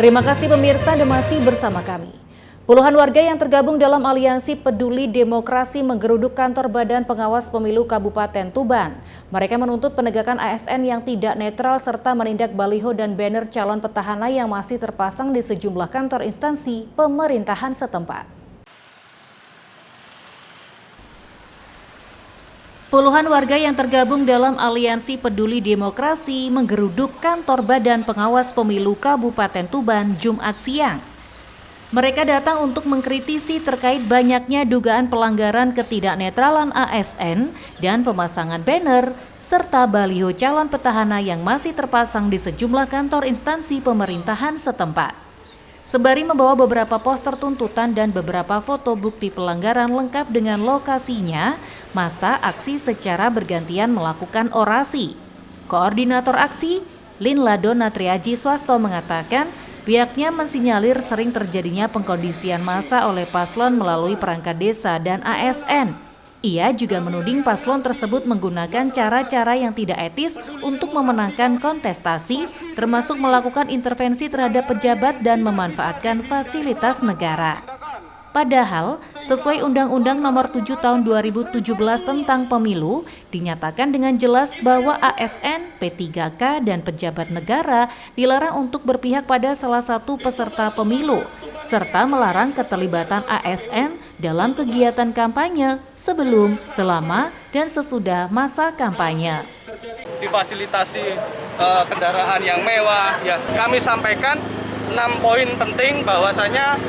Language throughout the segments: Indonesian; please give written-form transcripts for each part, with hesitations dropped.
Terima kasih pemirsa Anda masih bersama kami. Puluhan warga yang tergabung dalam Aliansi Peduli Demokrasi menggeruduk kantor Badan Pengawas Pemilu Kabupaten Tuban. Mereka menuntut penegakan ASN yang tidak netral serta menindak baliho dan banner calon petahana yang masih terpasang di sejumlah kantor instansi pemerintahan setempat. Puluhan warga yang tergabung dalam Aliansi Peduli Demokrasi menggeruduk kantor Badan Pengawas Pemilu Kabupaten Tuban Jumat siang. Mereka datang untuk mengkritisi terkait banyaknya dugaan pelanggaran ketidaknetralan ASN dan pemasangan banner serta baliho calon petahana yang masih terpasang di sejumlah kantor instansi pemerintahan setempat. Sembari membawa beberapa poster tuntutan dan beberapa foto bukti pelanggaran lengkap dengan lokasinya, masa aksi secara bergantian melakukan orasi. Koordinator aksi, Linla Dona Triaji Swasto mengatakan, pihaknya mensinyalir sering terjadinya pengkondisian massa oleh paslon melalui perangkat desa dan ASN. Ia juga menuding paslon tersebut menggunakan cara-cara yang tidak etis untuk memenangkan kontestasi, termasuk melakukan intervensi terhadap pejabat dan memanfaatkan fasilitas negara. Padahal, sesuai Undang-Undang Nomor 7 Tahun 2017 tentang Pemilu, dinyatakan dengan jelas bahwa ASN, P3K, dan pejabat negara dilarang untuk berpihak pada salah satu peserta pemilu, serta melarang keterlibatan ASN dalam kegiatan kampanye sebelum, selama, dan sesudah masa kampanye. Difasilitasi kendaraan yang mewah, ya kami sampaikan 6 poin penting bahwasanya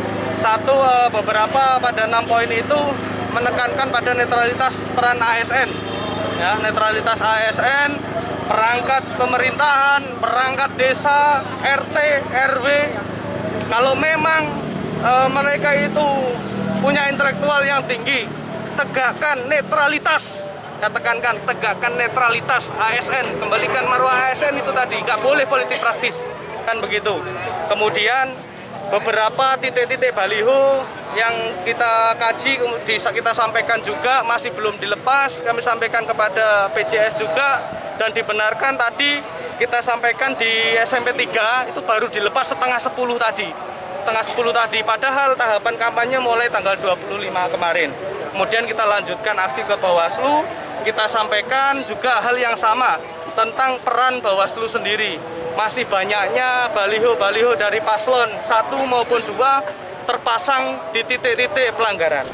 beberapa pada 6 poin itu menekankan pada netralitas peran ASN, ya, netralitas ASN, perangkat pemerintahan, perangkat desa, RT, RW. Kalau memang mereka itu punya intelektual yang tinggi, tegakkan netralitas. Ya, tekankan, tegakkan netralitas ASN, kembalikan marwah ASN itu tadi, nggak boleh politik praktis, kan begitu. Kemudian beberapa titik-titik baliho yang kita kaji, kita sampaikan juga masih belum dilepas, kami sampaikan kepada PJS juga, dan dibenarkan tadi kita sampaikan di SMP 3 itu baru dilepas setengah 10 tadi, padahal tahapan kampanye mulai tanggal 25 kemarin. Kemudian kita lanjutkan aksi ke Bawaslu, kita sampaikan juga hal yang sama tentang peran Bawaslu sendiri. Masih banyaknya baliho-baliho dari paslon 1 maupun 2 terpasang di titik-titik pelanggaran.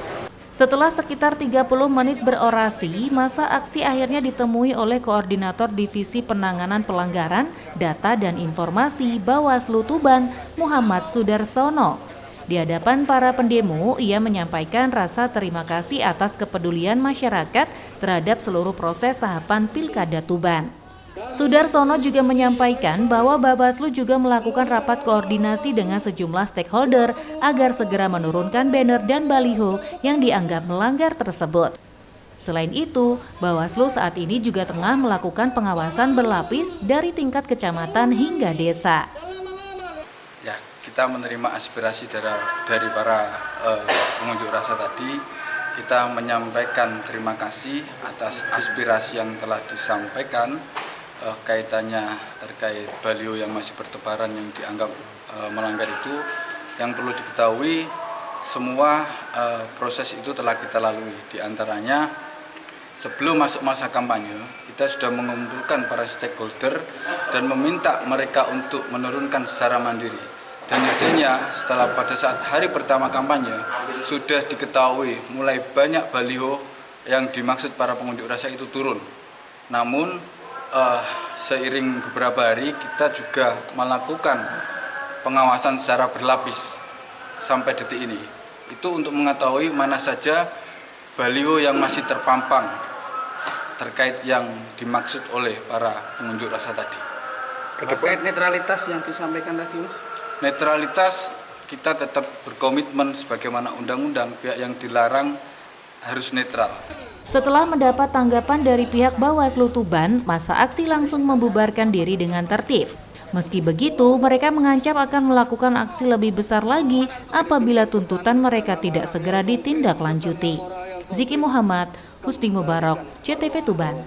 Setelah sekitar 30 menit berorasi, masa aksi akhirnya ditemui oleh Koordinator Divisi Penanganan Pelanggaran, Data dan Informasi Bawaslu Tuban, Muhammad Sudarsono. Di hadapan para pendemo, ia menyampaikan rasa terima kasih atas kepedulian masyarakat terhadap seluruh proses tahapan Pilkada Tuban. Sudarsono juga menyampaikan bahwa Bawaslu juga melakukan rapat koordinasi dengan sejumlah stakeholder agar segera menurunkan banner dan baliho yang dianggap melanggar tersebut. Selain itu, Bawaslu saat ini juga tengah melakukan pengawasan berlapis dari tingkat kecamatan hingga desa. Ya, kita menerima aspirasi dari para pengunjuk rasa tadi. Kita menyampaikan terima kasih atas aspirasi yang telah disampaikan. Kaitannya terkait baliho yang masih bertebaran yang dianggap melanggar itu, yang perlu diketahui semua proses itu telah kita lalui. Di antaranya sebelum masuk masa kampanye kita sudah mengumpulkan para stakeholder dan meminta mereka untuk menurunkan secara mandiri, dan hasilnya setelah pada saat hari pertama kampanye sudah diketahui mulai banyak baliho yang dimaksud para pengunjuk rasa itu turun. Namun seiring beberapa hari kita juga melakukan pengawasan secara berlapis sampai detik ini. Itu untuk mengetahui mana saja baliho yang masih terpampang terkait yang dimaksud oleh para pengunjuk rasa tadi. Terkait netralitas yang disampaikan tadi, Mas? Netralitas kita tetap berkomitmen sebagaimana undang-undang, pihak yang dilarang harus netral. Setelah mendapat tanggapan dari pihak Bawaslu Tuban, masa aksi langsung membubarkan diri dengan tertib. Meski begitu, mereka mengancam akan melakukan aksi lebih besar lagi apabila tuntutan mereka tidak segera ditindaklanjuti. Ziki Muhammad, Husni Mubarak, CTV Tuban.